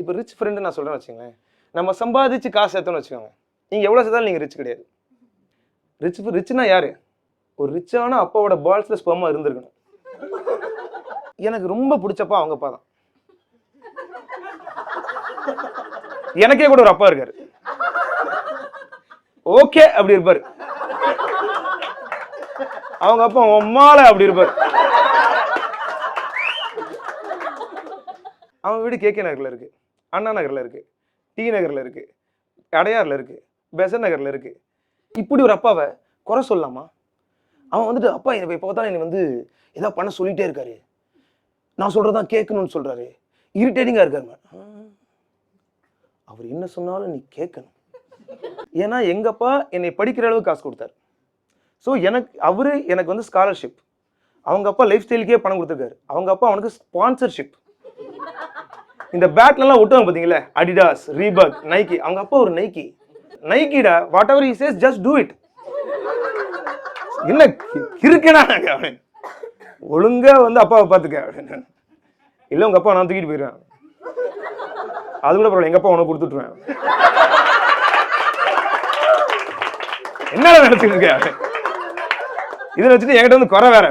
இப்போ rich friend நான் சொல்கிறேன்னு வச்சுக்கோங்களேன், நம்ம சம்பாதிச்சு காசு சேர்த்தோன்னு வச்சுக்கோங்க, நீங்கள் எவ்வளோ சேர்த்தாலும் நீங்கள் ரிச் கிடையாது. ரிச்னா யார்? ஒரு ரிச்சான அப்பாவோட பால்ஸில் ஸ்பெர்மா இருந்திருக்கணும். எனக்கு ரொம்ப பிடிச்சப்பா அவங்க அப்பா தான். எனக்கே கூட ஒரு அப்பா இருக்காரு, ஓகே அப்படி இருப்பாரு. அவங்க அப்பா உம்மால அப்படி இருப்பாரு. அவன் வீடு கேகே நகர்ல இருக்கு, அண்ணா நகர்ல இருக்கு, டி நகர்ல இருக்கு, அடையார்ல இருக்கு, பெசன் நகர்ல இருக்கு. இப்படி ஒரு அப்பாவை குறை சொல்லலாமா? அவன் வந்துட்டு அப்பா எப்போ பார்த்தாலும் என்னை வந்து ஏதாவது பண்ண சொல்லிட்டே இருக்காரு, நான் சொல்றதான் கேட்கணும்னு சொல்றாரு, இரிட்டேட்டிங்கா இருக்காரு. அவர் என்ன சொன்னாலும் நீ கேட்கணும். ஏன்னா எங்க அப்பா என்னை படிக்கிற அளவுக்கு காசு கொடுத்தாரு. ஸோ எனக்கு வந்து ஸ்காலர்ஷிப். அவங்க அப்பா லைஃப் ஸ்டைலுக்கே பணம் கொடுத்துருக்காரு. அவங்க அப்பா அவனுக்கு ஸ்பான்சர்ஷிப். இந்த பேட்லாம் ஒட்டுவாங்க பார்த்தீங்களா, அடிடாஸ், ரீபாக், நைக்கி. அவங்க அப்பா ஒரு நைக்கிடா, whatever he says just do it. என்ன இருக்கேனா அவன், ஒழுங்கா வந்து அப்பாவை பார்த்துக்க. இல்லை உங்க அப்பா நான் தூக்கிட்டு போயிடுவேன், அது கூட பரவாயில்ல, எங்க அப்பா உனக்கு கொடுத்துட்டுருவேன். என்ன நினைச்சிட்டு இருக்க? இதை வச்சுட்டு என்கிட்ட வந்து குறை வேற.